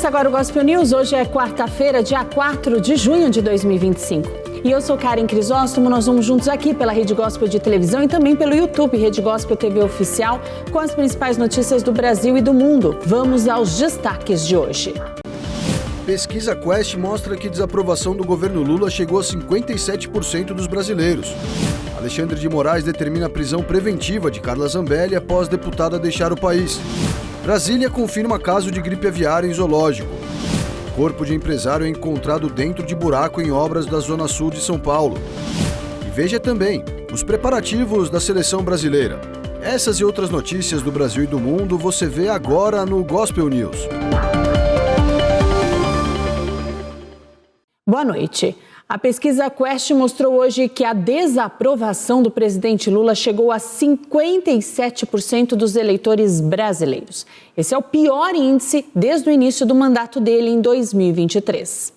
Começa agora o Gospel News. Hoje é quarta-feira, dia 4 de junho de 2025. E eu sou Karen Crisóstomo. Nós vamos juntos aqui pela Rede Gospel de televisão e também pelo YouTube, Rede Gospel TV Oficial, com as principais notícias do Brasil e do mundo. Vamos aos destaques de hoje. Pesquisa Quest mostra que desaprovação do governo Lula chegou a 57% dos brasileiros. Alexandre de Moraes determina a prisão preventiva de Carla Zambelli após deputada deixar o país. Brasília confirma caso de gripe aviária em zoológico. Corpo de empresário é encontrado dentro de buraco em obras da Zona Sul de São Paulo. E veja também os preparativos da seleção brasileira. Essas e outras notícias do Brasil e do mundo você vê agora no Gospel News. Boa noite. A pesquisa Quest mostrou hoje que a desaprovação do presidente Lula chegou a 57% dos eleitores brasileiros. Esse é o pior índice desde o início do mandato dele em 2023.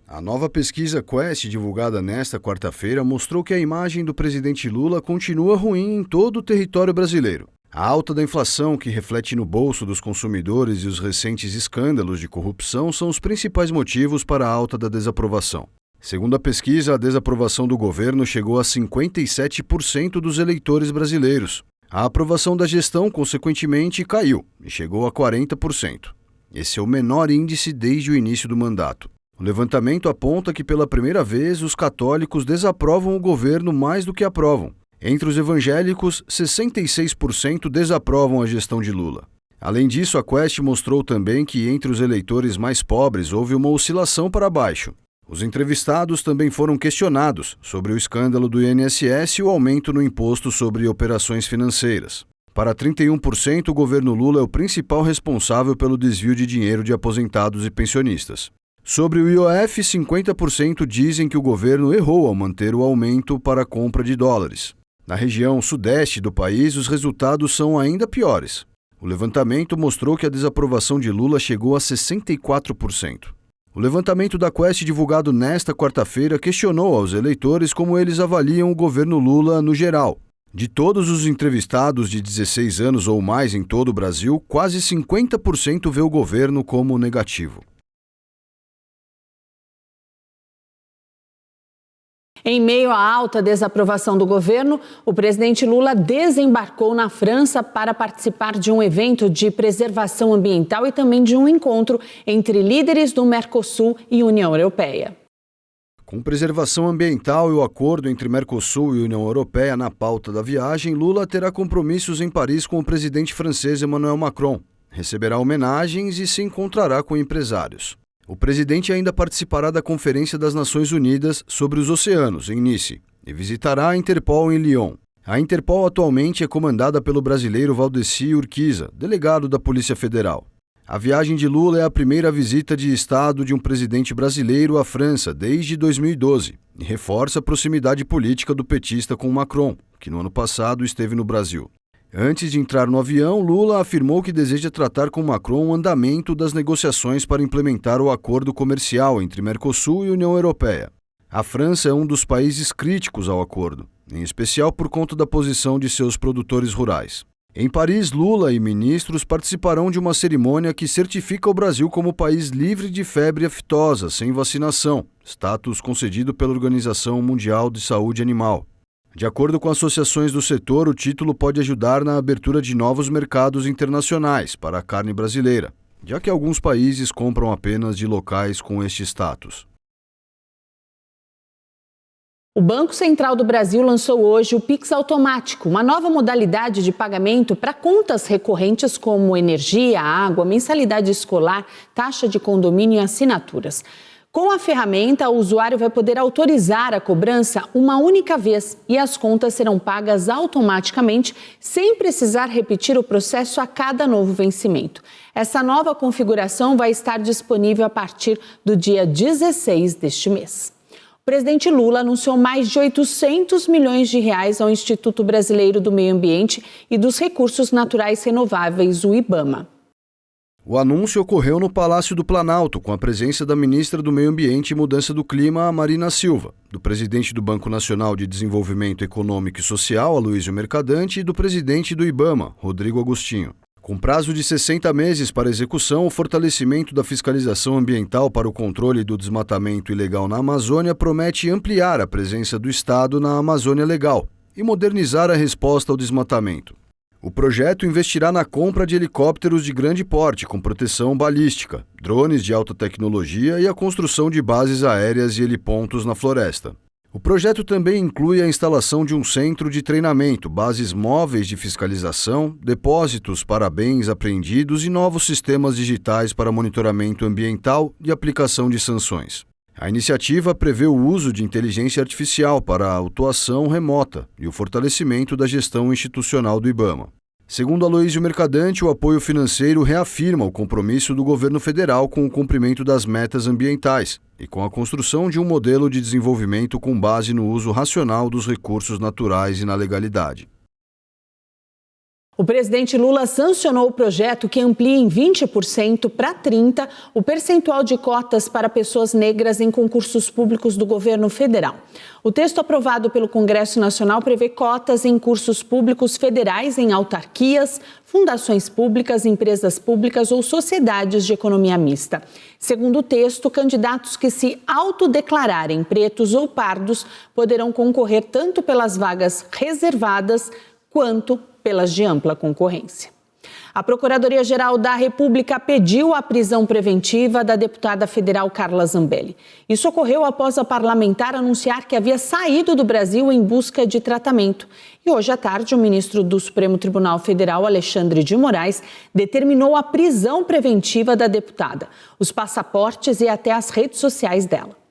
A nova pesquisa Quest, divulgada nesta quarta-feira, mostrou que a imagem do presidente Lula continua ruim em todo o território brasileiro. A alta da inflação, que reflete no bolso dos consumidores, e os recentes escândalos de corrupção são os principais motivos para a alta da desaprovação. Segundo a pesquisa, a desaprovação do governo chegou a 57% dos eleitores brasileiros. A aprovação da gestão, consequentemente, caiu e chegou a 40%. Esse é o menor índice desde o início do mandato. O levantamento aponta que, pela primeira vez, os católicos desaprovam o governo mais do que aprovam. Entre os evangélicos, 66% desaprovam a gestão de Lula. Além disso, a Quest mostrou também que entre os eleitores mais pobres houve uma oscilação para baixo. Os entrevistados também foram questionados sobre o escândalo do INSS e o aumento no imposto sobre operações financeiras. Para 31%, o governo Lula é o principal responsável pelo desvio de dinheiro de aposentados e pensionistas. Sobre o IOF, 50% dizem que o governo errou ao manter o aumento para a compra de dólares. Na região sudeste do país, os resultados são ainda piores. O levantamento mostrou que a desaprovação de Lula chegou a 64%. O levantamento da Quest divulgado nesta quarta-feira questionou aos eleitores como eles avaliam o governo Lula no geral. De todos os entrevistados de 16 anos ou mais em todo o Brasil, quase 50% vê o governo como negativo. Em meio à alta desaprovação do governo, o presidente Lula desembarcou na França para participar de um evento de preservação ambiental e também de um encontro entre líderes do Mercosul e União Europeia. Com preservação ambiental e o acordo entre Mercosul e União Europeia na pauta da viagem, Lula terá compromissos em Paris com o presidente francês Emmanuel Macron, receberá homenagens e se encontrará com empresários. O presidente ainda participará da Conferência das Nações Unidas sobre os Oceanos, em Nice, e visitará a Interpol em Lyon. A Interpol atualmente é comandada pelo brasileiro Valdeci Urquiza, delegado da Polícia Federal. A viagem de Lula é a primeira visita de Estado de um presidente brasileiro à França desde 2012 e reforça a proximidade política do petista com Macron, que no ano passado esteve no Brasil. Antes de entrar no avião, Lula afirmou que deseja tratar com Macron o andamento das negociações para implementar o acordo comercial entre Mercosul e União Europeia. A França é um dos países críticos ao acordo, em especial por conta da posição de seus produtores rurais. Em Paris, Lula e ministros participarão de uma cerimônia que certifica o Brasil como país livre de febre aftosa, sem vacinação, status concedido pela Organização Mundial de Saúde Animal. De acordo com associações do setor, o título pode ajudar na abertura de novos mercados internacionais para a carne brasileira, já que alguns países compram apenas de locais com este status. O Banco Central do Brasil lançou hoje o Pix Automático, uma nova modalidade de pagamento para contas recorrentes como energia, água, mensalidade escolar, taxa de condomínio e assinaturas. Com a ferramenta, o usuário vai poder autorizar a cobrança uma única vez e as contas serão pagas automaticamente, sem precisar repetir o processo a cada novo vencimento. Essa nova configuração vai estar disponível a partir do dia 16 deste mês. O presidente Lula anunciou mais de 800 milhões de reais ao Instituto Brasileiro do Meio Ambiente e dos Recursos Naturais Renováveis, o IBAMA. O anúncio ocorreu no Palácio do Planalto, com a presença da ministra do Meio Ambiente e Mudança do Clima, Marina Silva, do presidente do Banco Nacional de Desenvolvimento Econômico e Social, Aloysio Mercadante, e do presidente do IBAMA, Rodrigo Agostinho. Com prazo de 60 meses para execução, o fortalecimento da fiscalização ambiental para o controle do desmatamento ilegal na Amazônia promete ampliar a presença do Estado na Amazônia Legal e modernizar a resposta ao desmatamento. O projeto investirá na compra de helicópteros de grande porte com proteção balística, drones de alta tecnologia e a construção de bases aéreas e helipontos na floresta. O projeto também inclui a instalação de um centro de treinamento, bases móveis de fiscalização, depósitos para bens apreendidos e novos sistemas digitais para monitoramento ambiental e aplicação de sanções. A iniciativa prevê o uso de inteligência artificial para a autuação remota e o fortalecimento da gestão institucional do IBAMA. Segundo Aloísio Mercadante, o apoio financeiro reafirma o compromisso do governo federal com o cumprimento das metas ambientais e com a construção de um modelo de desenvolvimento com base no uso racional dos recursos naturais e na legalidade. O presidente Lula sancionou o projeto que amplia em 20% para 30% o percentual de cotas para pessoas negras em concursos públicos do governo federal. O texto aprovado pelo Congresso Nacional prevê cotas em cursos públicos federais em autarquias, fundações públicas, empresas públicas ou sociedades de economia mista. Segundo o texto, candidatos que se autodeclararem pretos ou pardos poderão concorrer tanto pelas vagas reservadas quanto pelas de ampla concorrência. A Procuradoria-Geral da República pediu a prisão preventiva da deputada federal Carla Zambelli. Isso ocorreu após a parlamentar anunciar que havia saído do Brasil em busca de tratamento. E hoje à tarde, o ministro do Supremo Tribunal Federal, Alexandre de Moraes, determinou a prisão preventiva da deputada, os passaportes e até as redes sociais dela.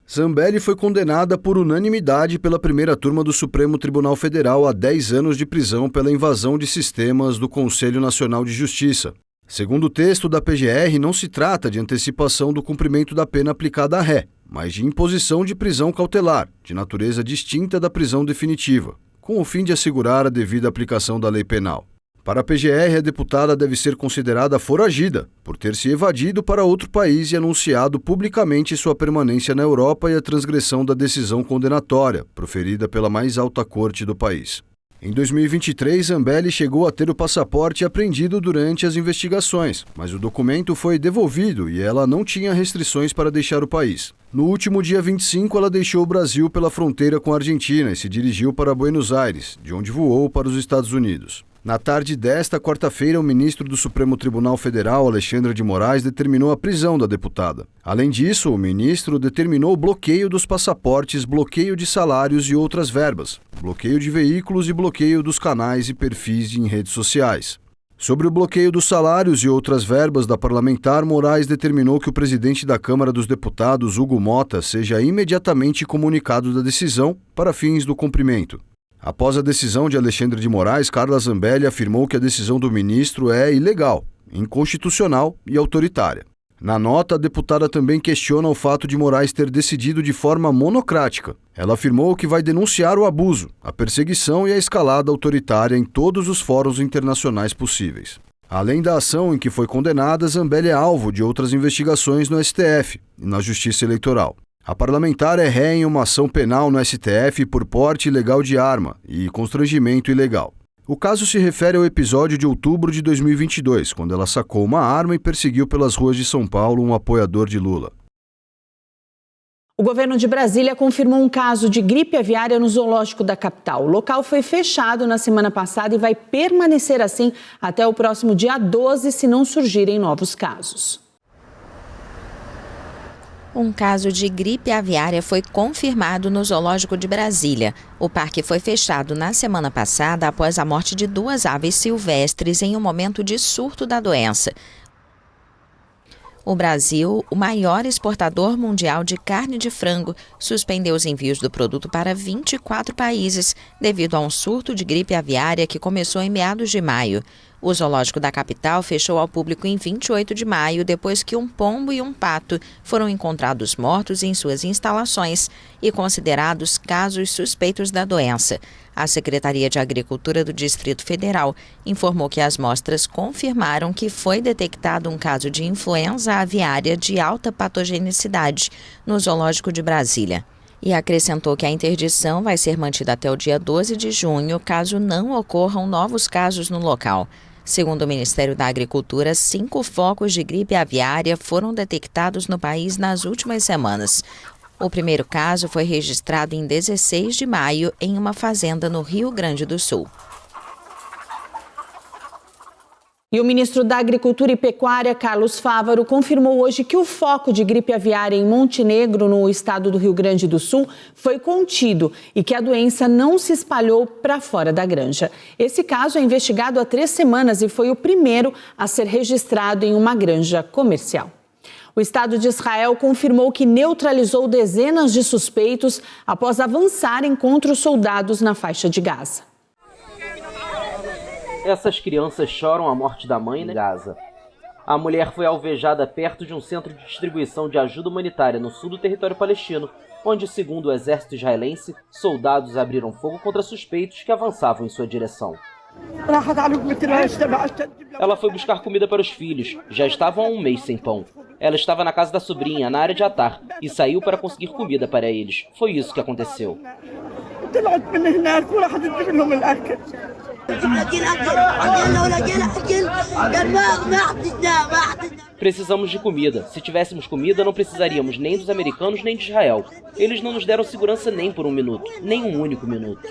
Zambelli foi condenada por unanimidade pela primeira turma do Supremo Tribunal Federal a 10 anos de prisão pela invasão de sistemas do Conselho Nacional de Justiça. Segundo o texto da PGR, não se trata de antecipação do cumprimento da pena aplicada à ré, mas de imposição de prisão cautelar, de natureza distinta da prisão definitiva, com o fim de assegurar a devida aplicação da lei penal. Para a PGR, a deputada deve ser considerada foragida, por ter se evadido para outro país e anunciado publicamente sua permanência na Europa e a transgressão da decisão condenatória, proferida pela mais alta corte do país. Em 2023, Zambelli chegou a ter o passaporte apreendido durante as investigações, mas o documento foi devolvido e ela não tinha restrições para deixar o país. No último dia 25, ela deixou o Brasil pela fronteira com a Argentina e se dirigiu para Buenos Aires, de onde voou para os Estados Unidos. Na tarde desta quarta-feira, o ministro do Supremo Tribunal Federal, Alexandre de Moraes, determinou a prisão da deputada. Além disso, o ministro determinou o bloqueio dos passaportes, bloqueio de salários e outras verbas, bloqueio de veículos e bloqueio dos canais e perfis em redes sociais. Sobre o bloqueio dos salários e outras verbas da parlamentar, Moraes determinou que o presidente da Câmara dos Deputados, Hugo Mota, seja imediatamente comunicado da decisão para fins do cumprimento. Após a decisão de Alexandre de Moraes, Carla Zambelli afirmou que a decisão do ministro é ilegal, inconstitucional e autoritária. Na nota, a deputada também questiona o fato de Moraes ter decidido de forma monocrática. Ela afirmou que vai denunciar o abuso, a perseguição e a escalada autoritária em todos os fóruns internacionais possíveis. Além da ação em que foi condenada, Zambelli é alvo de outras investigações no STF e na Justiça Eleitoral. A parlamentar é ré em uma ação penal no STF por porte ilegal de arma e constrangimento ilegal. O caso se refere ao episódio de outubro de 2022, quando ela sacou uma arma e perseguiu pelas ruas de São Paulo um apoiador de Lula. O governo de Brasília confirmou um caso de gripe aviária no zoológico da capital. O local foi fechado na semana passada e vai permanecer assim até o próximo dia 12, se não surgirem novos casos. Um caso de gripe aviária foi confirmado no Zoológico de Brasília. O parque foi fechado na semana passada após a morte de 2 aves silvestres em um momento de surto da doença. O Brasil, o maior exportador mundial de carne de frango, suspendeu os envios do produto para 24 países devido a um surto de gripe aviária que começou em meados de maio. O zoológico da capital fechou ao público em 28 de maio, depois que um pombo e um pato foram encontrados mortos em suas instalações e considerados casos suspeitos da doença. A Secretaria de Agricultura do Distrito Federal informou que as amostras confirmaram que foi detectado um caso de influenza aviária de alta patogenicidade no Zoológico de Brasília. E acrescentou que a interdição vai ser mantida até o dia 12 de junho, caso não ocorram novos casos no local. Segundo o Ministério da Agricultura, 5 focos de gripe aviária foram detectados no país nas últimas semanas. O primeiro caso foi registrado em 16 de maio em uma fazenda no Rio Grande do Sul. E o ministro da Agricultura e Pecuária, Carlos Fávaro, confirmou hoje que o foco de gripe aviária em Montenegro, no estado do Rio Grande do Sul, foi contido e que a doença não se espalhou para fora da granja. Esse caso é investigado há 3 semanas e foi o primeiro a ser registrado em uma granja comercial. O Estado de Israel confirmou que neutralizou dezenas de suspeitos após avançarem contra os soldados na faixa de Gaza. Essas crianças choram a morte da mãe em Gaza. A mulher foi alvejada perto de um centro de distribuição de ajuda humanitária no sul do território palestino, onde, segundo o exército israelense, soldados abriram fogo contra suspeitos que avançavam em sua direção. Ela foi buscar comida para os filhos, já estavam há 1 mês sem pão. Ela estava na casa da sobrinha, na área de Atar, e saiu para conseguir comida para eles. Foi isso que aconteceu. Precisamos de comida. Se tivéssemos comida, não precisaríamos nem dos americanos nem de Israel. Eles não nos deram segurança nem por 1 minuto, nem um único minuto.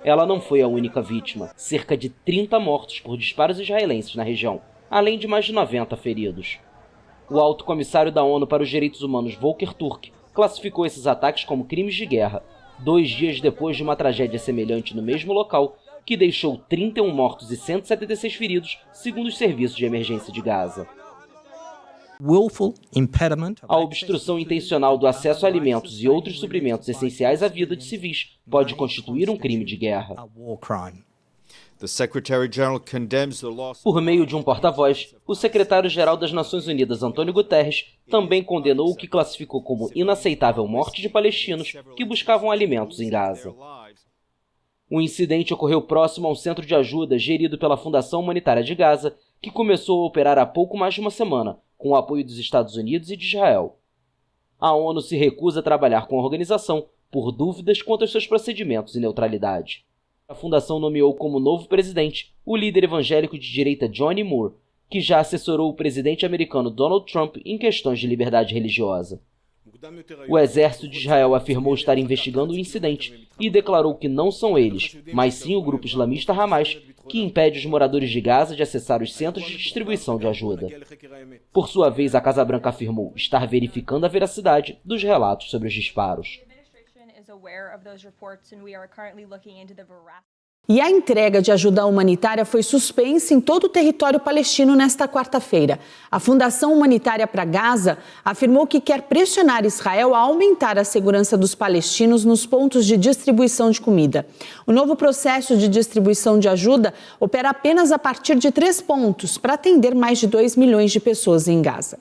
Ela não foi a única vítima. Cerca de 30 mortos por disparos israelenses na região, além de mais de 90 feridos. O alto comissário da ONU para os Direitos Humanos, Volker Turk, classificou esses ataques como crimes de guerra, 2 dias depois de uma tragédia semelhante no mesmo local, que deixou 31 mortos e 176 feridos, segundo os serviços de emergência de Gaza. A obstrução intencional do acesso a alimentos e outros suprimentos essenciais à vida de civis pode constituir um crime de guerra. Por meio de um porta-voz, o secretário-geral das Nações Unidas, Antônio Guterres, também condenou o que classificou como inaceitável morte de palestinos que buscavam alimentos em Gaza. O incidente ocorreu próximo a um centro de ajuda gerido pela Fundação Humanitária de Gaza, que começou a operar há pouco mais de uma semana, com o apoio dos Estados Unidos e de Israel. A ONU se recusa a trabalhar com a organização por dúvidas quanto aos seus procedimentos e neutralidade. A fundação nomeou como novo presidente o líder evangélico de direita Johnny Moore, que já assessorou o presidente americano Donald Trump em questões de liberdade religiosa. O exército de Israel afirmou estar investigando o incidente e declarou que não são eles, mas sim o grupo islamista Hamas, que impede os moradores de Gaza de acessar os centros de distribuição de ajuda. Por sua vez, a Casa Branca afirmou estar verificando a veracidade dos relatos sobre os disparos. E a entrega de ajuda humanitária foi suspensa em todo o território palestino nesta quarta-feira. A Fundação Humanitária para Gaza afirmou que quer pressionar Israel a aumentar a segurança dos palestinos nos pontos de distribuição de comida. O novo processo de distribuição de ajuda opera apenas a partir de 3 pontos para atender mais de 2 milhões de pessoas em Gaza.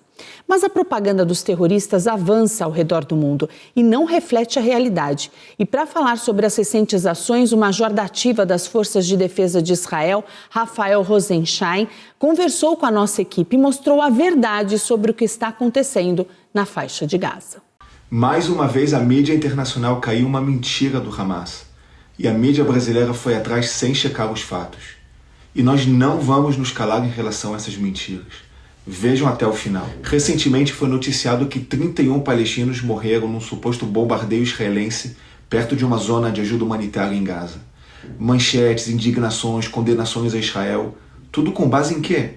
Mas a propaganda dos terroristas avança ao redor do mundo e não reflete a realidade. E para falar sobre as recentes ações, o major da ativa das Forças de Defesa de Israel, Rafael Rosenstein, conversou com a nossa equipe e mostrou a verdade sobre o que está acontecendo na faixa de Gaza. Mais uma vez, a mídia internacional caiu uma mentira do Hamas. E a mídia brasileira foi atrás sem checar os fatos. E nós não vamos nos calar em relação a essas mentiras. Vejam até o final. Recentemente foi noticiado que 31 palestinos morreram num suposto bombardeio israelense perto de uma zona de ajuda humanitária em Gaza. Manchetes, indignações, condenações a Israel. Tudo com base em quê?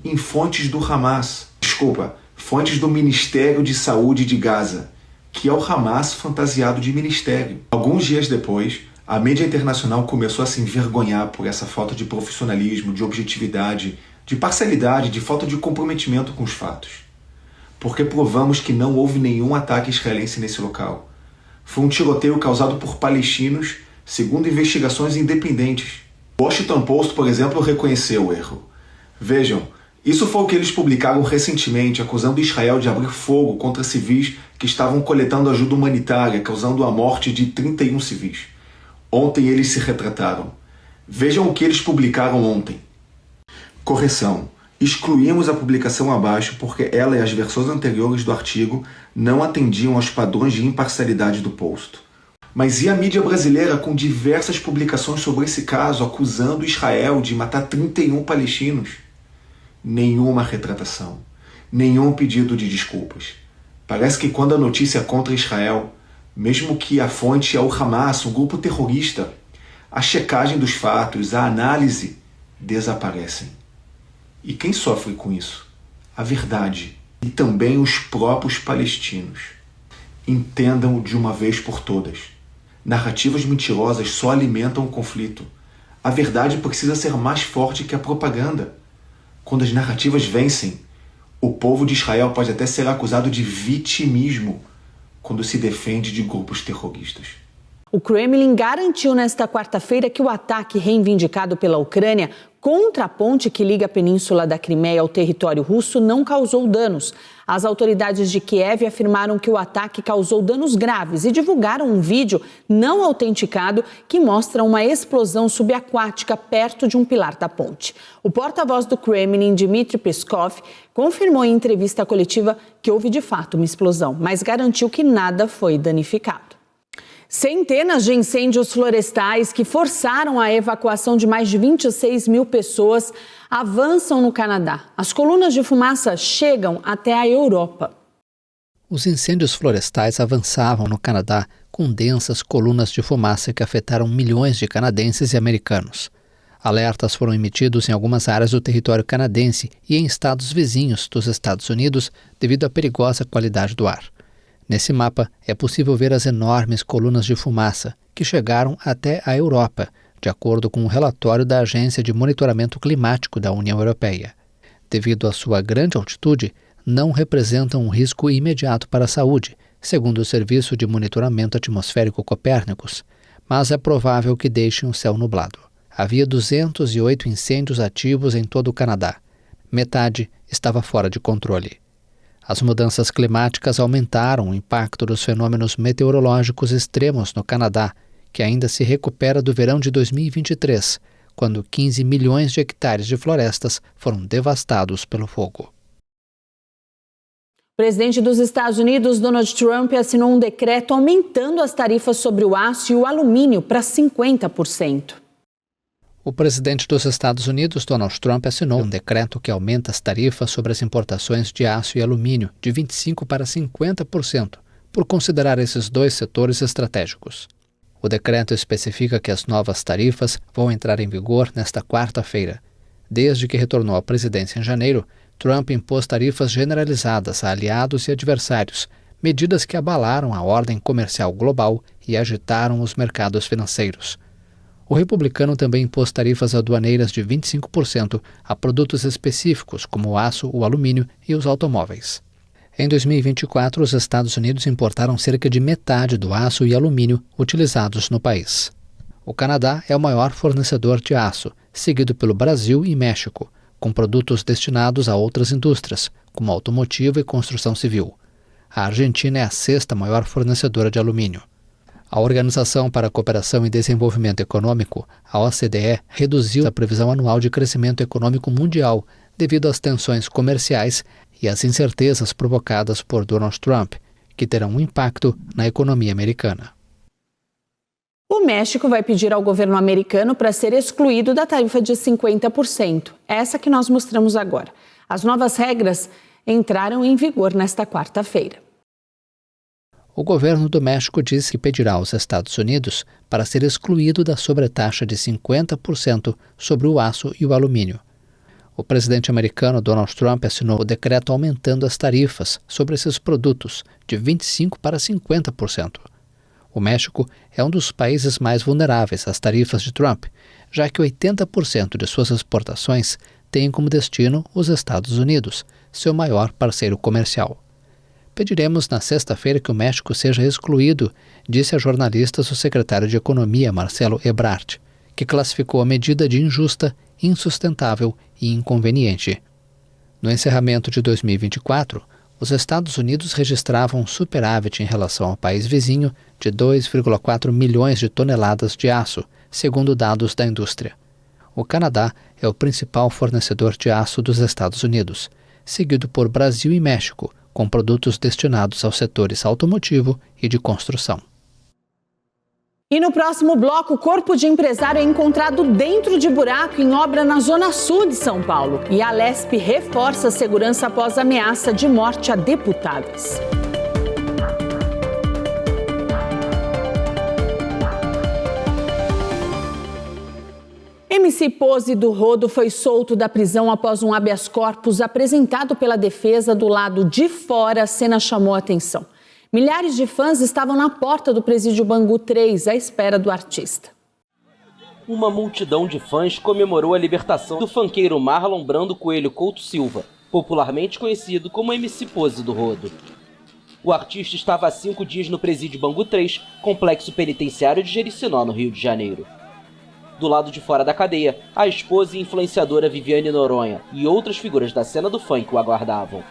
Em fontes do Hamas. Fontes do Ministério de Saúde de Gaza, que é o Hamas fantasiado de ministério. Alguns dias depois, a mídia internacional começou a se envergonhar por essa falta de profissionalismo, de objetividade, de parcialidade, de falta de comprometimento com os fatos. Porque provamos que não houve nenhum ataque israelense nesse local. Foi um tiroteio causado por palestinos, segundo investigações independentes. O Washington Post, por exemplo, reconheceu o erro. Vejam, isso foi o que eles publicaram recentemente, acusando Israel de abrir fogo contra civis que estavam coletando ajuda humanitária, causando a morte de 31 civis. Ontem eles se retrataram. Vejam o que eles publicaram ontem. Correção. Excluímos a publicação abaixo porque ela e as versões anteriores do artigo não atendiam aos padrões de imparcialidade do post. Mas e a mídia brasileira com diversas publicações sobre esse caso, acusando Israel de matar 31 palestinos? Nenhuma retratação, nenhum pedido de desculpas. Parece que quando a notícia é contra Israel, mesmo que a fonte é o Hamas, um grupo terrorista, a checagem dos fatos, a análise, desaparecem. E quem sofre com isso? A verdade. E também os próprios palestinos. Entendam de uma vez por todas. Narrativas mentirosas só alimentam o conflito. A verdade precisa ser mais forte que a propaganda. Quando as narrativas vencem, o povo de Israel pode até ser acusado de vitimismo quando se defende de grupos terroristas. O Kremlin garantiu nesta quarta-feira que o ataque reivindicado pela Ucrânia contra a ponte que liga a península da Crimeia ao território russo não causou danos. As autoridades de Kiev afirmaram que o ataque causou danos graves e divulgaram um vídeo não autenticado que mostra uma explosão subaquática perto de um pilar da ponte. O porta-voz do Kremlin, Dmitry Peskov, confirmou em entrevista coletiva que houve de fato uma explosão, mas garantiu que nada foi danificado. Centenas de incêndios florestais que forçaram a evacuação de mais de 26 mil pessoas avançam no Canadá. As colunas de fumaça chegam até a Europa. Os incêndios florestais avançavam no Canadá com densas colunas de fumaça que afetaram milhões de canadenses e americanos. Alertas foram emitidos em algumas áreas do território canadense e em estados vizinhos dos Estados Unidos devido à perigosa qualidade do ar. Nesse mapa, é possível ver as enormes colunas de fumaça que chegaram até a Europa, de acordo com um relatório da Agência de Monitoramento Climático da União Europeia. Devido à sua grande altitude, não representam um risco imediato para a saúde, segundo o Serviço de Monitoramento Atmosférico Copérnicos, mas é provável que deixem o céu nublado. Havia 208 incêndios ativos em todo o Canadá. Metade estava fora de controle. As mudanças climáticas aumentaram o impacto dos fenômenos meteorológicos extremos no Canadá, que ainda se recupera do verão de 2023, quando 15 milhões de hectares de florestas foram devastados pelo fogo. O presidente dos Estados Unidos, Donald Trump, assinou um decreto aumentando as tarifas sobre o aço e o alumínio para 50%. O presidente dos Estados Unidos, Donald Trump, assinou um decreto que aumenta as tarifas sobre as importações de aço e alumínio de 25% para 50%, por considerar esses dois setores estratégicos. O decreto especifica que as novas tarifas vão entrar em vigor nesta quarta-feira. Desde que retornou à presidência em janeiro, Trump impôs tarifas generalizadas a aliados e adversários, medidas que abalaram a ordem comercial global e agitaram os mercados financeiros. O republicano também impôs tarifas aduaneiras de 25% a produtos específicos como o aço, o alumínio e os automóveis. Em 2024, os Estados Unidos importaram cerca de metade do aço e alumínio utilizados no país. O Canadá é o maior fornecedor de aço, seguido pelo Brasil e México, com produtos destinados a outras indústrias, como automotivo e construção civil. A Argentina é a sexta maior fornecedora de alumínio. A Organização para a Cooperação e Desenvolvimento Econômico, a OCDE, reduziu a previsão anual de crescimento econômico mundial devido às tensões comerciais e às incertezas provocadas por Donald Trump, que terão um impacto na economia americana. O México vai pedir ao governo americano para ser excluído da tarifa de 50%, essa que nós mostramos agora. As novas regras entraram em vigor nesta quarta-feira. O governo do México disse que pedirá aos Estados Unidos para ser excluído da sobretaxa de 50% sobre o aço e o alumínio. O presidente americano Donald Trump assinou o decreto aumentando as tarifas sobre esses produtos de 25% para 50%. O México é um dos países mais vulneráveis às tarifas de Trump, já que 80% de suas exportações têm como destino os Estados Unidos, seu maior parceiro comercial. Pediremos na sexta-feira que o México seja excluído, disse a jornalistas o secretário de Economia, Marcelo Ebrard, que classificou a medida de injusta, insustentável e inconveniente. No encerramento de 2024, os Estados Unidos registravam um superávit em relação ao país vizinho de 2,4 milhões de toneladas de aço, segundo dados da indústria. O Canadá é o principal fornecedor de aço dos Estados Unidos, seguido por Brasil e México, com produtos destinados aos setores automotivo e de construção. E no próximo bloco, o corpo de empresário é encontrado dentro de buraco em obra na Zona Sul de São Paulo. E a Alesp reforça a segurança após ameaça de morte a deputadas. MC Pose do Rodo foi solto da prisão após um habeas corpus apresentado pela defesa do lado de fora. A cena chamou a atenção. Milhares de fãs estavam na porta do presídio Bangu 3 à espera do artista. Uma multidão de fãs comemorou a libertação do funkeiro Marlon Brando Coelho Couto Silva, popularmente conhecido como MC Pose do Rodo. O artista estava há 5 dias no presídio Bangu 3, complexo penitenciário de Jericinó, no Rio de Janeiro. Do lado de fora da cadeia, a esposa e influenciadora Viviane Noronha e outras figuras da cena do funk o aguardavam.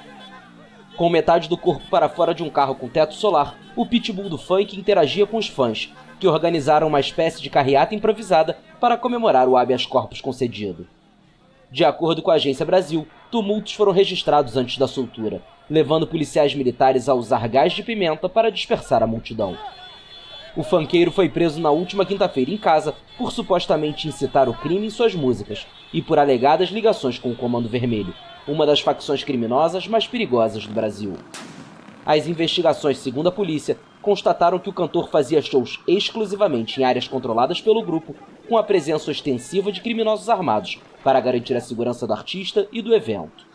Com metade do corpo para fora de um carro com teto solar, o pitbull do funk interagia com os fãs, que organizaram uma espécie de carreata improvisada para comemorar o habeas corpus concedido. De acordo com a Agência Brasil, tumultos foram registrados antes da soltura, levando policiais militares a usar gás de pimenta para dispersar a multidão. O funkeiro foi preso na última quinta-feira em casa por supostamente incitar o crime em suas músicas e por alegadas ligações com o Comando Vermelho, uma das facções criminosas mais perigosas do Brasil. As investigações, segundo a polícia, constataram que o cantor fazia shows exclusivamente em áreas controladas pelo grupo, com a presença ostensiva de criminosos armados, para garantir a segurança do artista e do evento.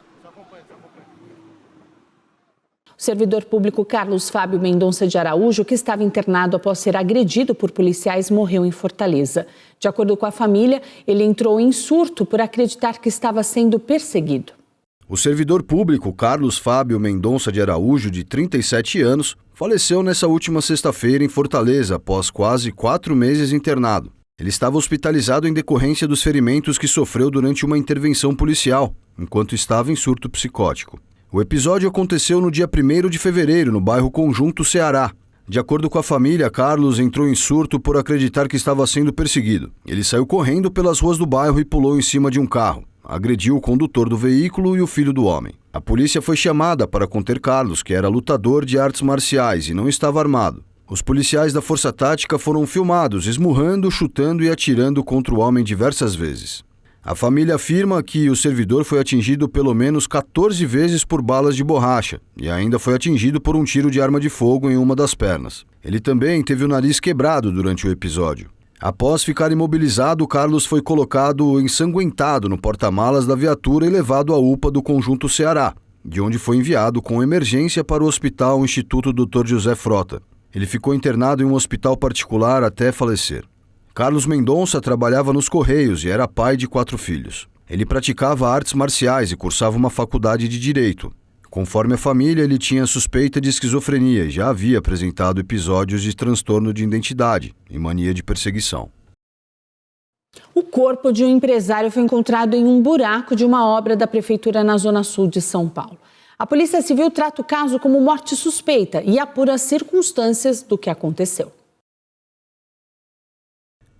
O servidor público Carlos Fábio Mendonça de Araújo, que estava internado após ser agredido por policiais, morreu em Fortaleza. De acordo com a família, ele entrou em surto por acreditar que estava sendo perseguido. O servidor público Carlos Fábio Mendonça de Araújo, de 37 anos, faleceu nessa última sexta-feira em Fortaleza, após quase 4 meses internado. Ele estava hospitalizado em decorrência dos ferimentos que sofreu durante uma intervenção policial, enquanto estava em surto psicótico. O episódio aconteceu no dia 1º de fevereiro, no bairro Conjunto, Ceará. De acordo com a família, Carlos entrou em surto por acreditar que estava sendo perseguido. Ele saiu correndo pelas ruas do bairro e pulou em cima de um carro. Agrediu o condutor do veículo e o filho do homem. A polícia foi chamada para conter Carlos, que era lutador de artes marciais e não estava armado. Os policiais da Força Tática foram filmados, esmurrando, chutando e atirando contra o homem diversas vezes. A família afirma que o servidor foi atingido pelo menos 14 vezes por balas de borracha e ainda foi atingido por um tiro de arma de fogo em uma das pernas. Ele também teve o nariz quebrado durante o episódio. Após ficar imobilizado, Carlos foi colocado ensanguentado no porta-malas da viatura e levado à UPA do Conjunto Ceará, de onde foi enviado com emergência para o Hospital Instituto Dr. José Frota. Ele ficou internado em um hospital particular até falecer. Carlos Mendonça trabalhava nos Correios e era pai de 4 filhos. Ele praticava artes marciais e cursava uma faculdade de Direito. Conforme a família, ele tinha suspeita de esquizofrenia e já havia apresentado episódios de transtorno de identidade e mania de perseguição. O corpo de um empresário foi encontrado em um buraco de uma obra da Prefeitura na Zona Sul de São Paulo. A Polícia Civil trata o caso como morte suspeita e apura as circunstâncias do que aconteceu.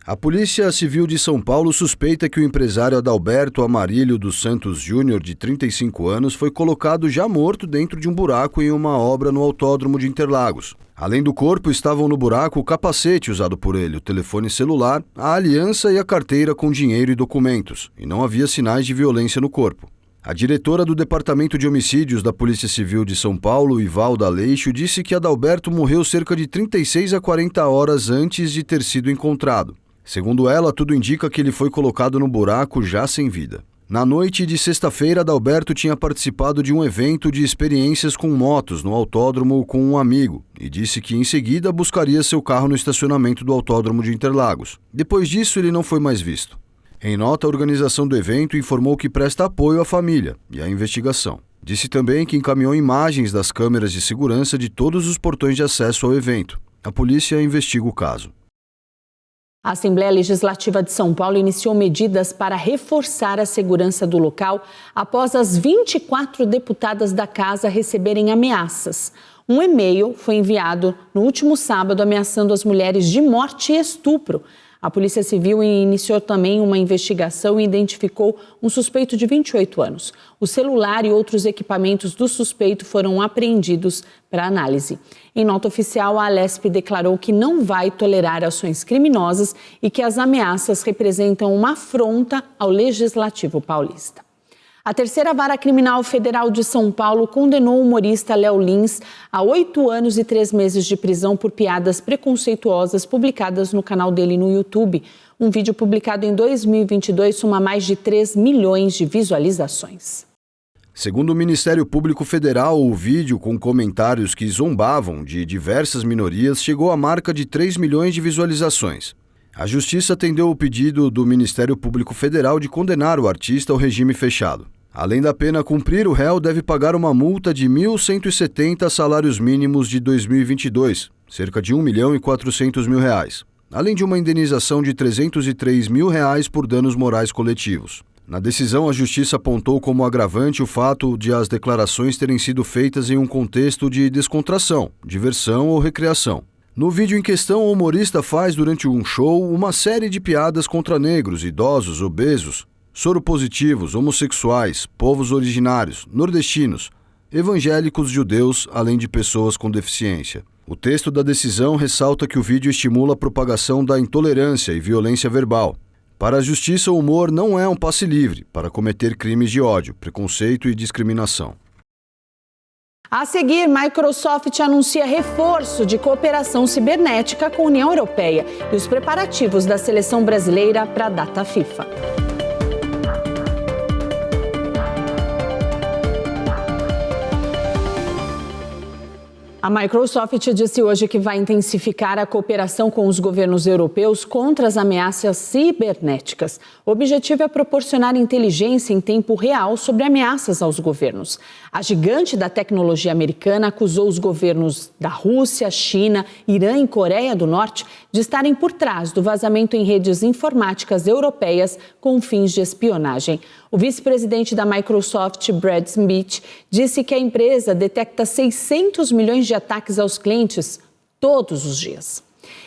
A Polícia Civil de São Paulo suspeita que o empresário Adalberto Amarílio dos Santos Júnior, de 35 anos, foi colocado já morto dentro de um buraco em uma obra no Autódromo de Interlagos. Além do corpo, estavam no buraco o capacete usado por ele, o telefone celular, a aliança e a carteira com dinheiro e documentos, e não havia sinais de violência no corpo. A diretora do Departamento de Homicídios da Polícia Civil de São Paulo, Ivalda Aleixo, disse que Adalberto morreu cerca de 36 a 40 horas antes de ter sido encontrado. Segundo ela, tudo indica que ele foi colocado no buraco já sem vida. Na noite de sexta-feira, Adalberto tinha participado de um evento de experiências com motos no autódromo com um amigo e disse que em seguida buscaria seu carro no estacionamento do Autódromo de Interlagos. Depois disso, ele não foi mais visto. Em nota, a organização do evento informou que presta apoio à família e à investigação. Disse também que encaminhou imagens das câmeras de segurança de todos os portões de acesso ao evento. A polícia investiga o caso. A Assembleia Legislativa de São Paulo iniciou medidas para reforçar a segurança do local após as 24 deputadas da casa receberem ameaças. Um e-mail foi enviado no último sábado ameaçando as mulheres de morte e estupro. A Polícia Civil iniciou também uma investigação e identificou um suspeito de 28 anos. O celular e outros equipamentos do suspeito foram apreendidos para análise. Em nota oficial, a Alesp declarou que não vai tolerar ações criminosas e que as ameaças representam uma afronta ao Legislativo paulista. A terceira vara criminal federal de São Paulo condenou o humorista Léo Lins a 8 anos e 3 meses de prisão por piadas preconceituosas publicadas no canal dele no YouTube. Um vídeo publicado em 2022 soma mais de 3 milhões de visualizações. Segundo o Ministério Público Federal, o vídeo com comentários que zombavam de diversas minorias chegou à marca de 3 milhões de visualizações. A Justiça atendeu o pedido do Ministério Público Federal de condenar o artista ao regime fechado. Além da pena a cumprir, o réu deve pagar uma multa de 1.170 salários mínimos de 2022, cerca de R$ 1.400.000, além de uma indenização de R$ 303.000 por danos morais coletivos. Na decisão, a Justiça apontou como agravante o fato de as declarações terem sido feitas em um contexto de descontração, diversão ou recreação. No vídeo em questão, o humorista faz durante um show uma série de piadas contra negros, idosos, obesos, soropositivos, homossexuais, povos originários, nordestinos, evangélicos, judeus, além de pessoas com deficiência. O texto da decisão ressalta que o vídeo estimula a propagação da intolerância e violência verbal. Para a Justiça, o humor não é um passe livre para cometer crimes de ódio, preconceito e discriminação. A seguir, Microsoft anuncia reforço de cooperação cibernética com a União Europeia e os preparativos da seleção brasileira para a data FIFA. A Microsoft disse hoje que vai intensificar a cooperação com os governos europeus contra as ameaças cibernéticas. O objetivo é proporcionar inteligência em tempo real sobre ameaças aos governos. A gigante da tecnologia americana acusou os governos da Rússia, China, Irã e Coreia do Norte de estarem por trás do vazamento em redes informáticas europeias com fins de espionagem. O vice-presidente da Microsoft, Brad Smith, disse que a empresa detecta 600 milhões de ataques aos clientes todos os dias.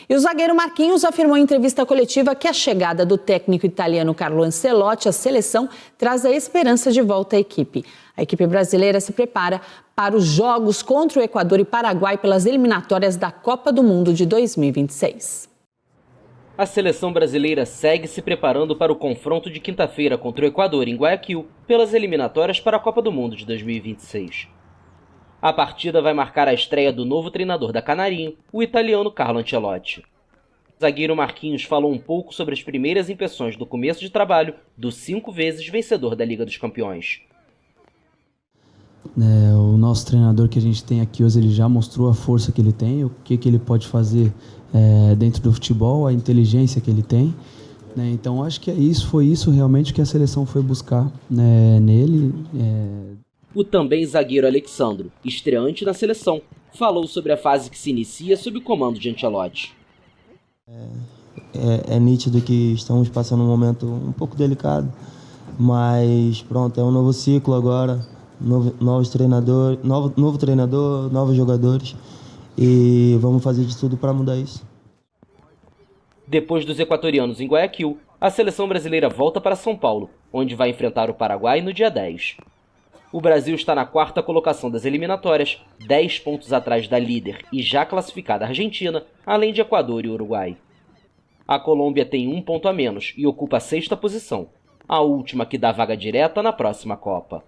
E o zagueiro Marquinhos afirmou em entrevista coletiva que a chegada do técnico italiano Carlo Ancelotti à seleção traz a esperança de volta à equipe. A equipe brasileira se prepara para os jogos contra o Equador e Paraguai pelas eliminatórias da Copa do Mundo de 2026. A seleção brasileira segue se preparando para o confronto de quinta-feira contra o Equador em Guayaquil pelas eliminatórias para a Copa do Mundo de 2026. A partida vai marcar a estreia do novo treinador da Canarinho, o italiano Carlo Ancelotti. O zagueiro Marquinhos falou um pouco sobre as primeiras impressões do começo de trabalho do 5 vezes vencedor da Liga dos Campeões. O nosso treinador que a gente tem aqui hoje, ele já mostrou a força que ele tem, o que ele pode fazer dentro do futebol, a inteligência que ele tem. Então acho que foi isso realmente que a seleção foi buscar nele. O também zagueiro Alexandro, estreante na seleção, falou sobre a fase que se inicia sob o comando de Ancelotti. É nítido que estamos passando um momento um pouco delicado, mas pronto, é um novo ciclo agora, novo treinador, novos jogadores, e vamos fazer de tudo para mudar isso. Depois dos equatorianos em Guayaquil, a seleção brasileira volta para São Paulo, onde vai enfrentar o Paraguai no dia 10. O Brasil está na 4ª colocação das eliminatórias, 10 pontos atrás da líder e já classificada Argentina, além de Equador e Uruguai. A Colômbia tem 1 ponto a menos e ocupa a 6ª posição, a última que dá vaga direta na próxima Copa.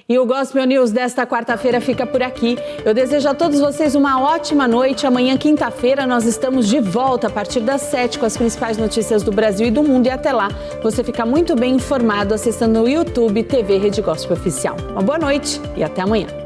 E o Gospel News desta quarta-feira fica por aqui. Eu desejo a todos vocês uma ótima noite. Amanhã, quinta-feira, nós estamos de volta a partir das 7 com as principais notícias do Brasil e do mundo. E até lá, você fica muito bem informado acessando o YouTube TV Rede Gospel Oficial. Uma boa noite e até amanhã.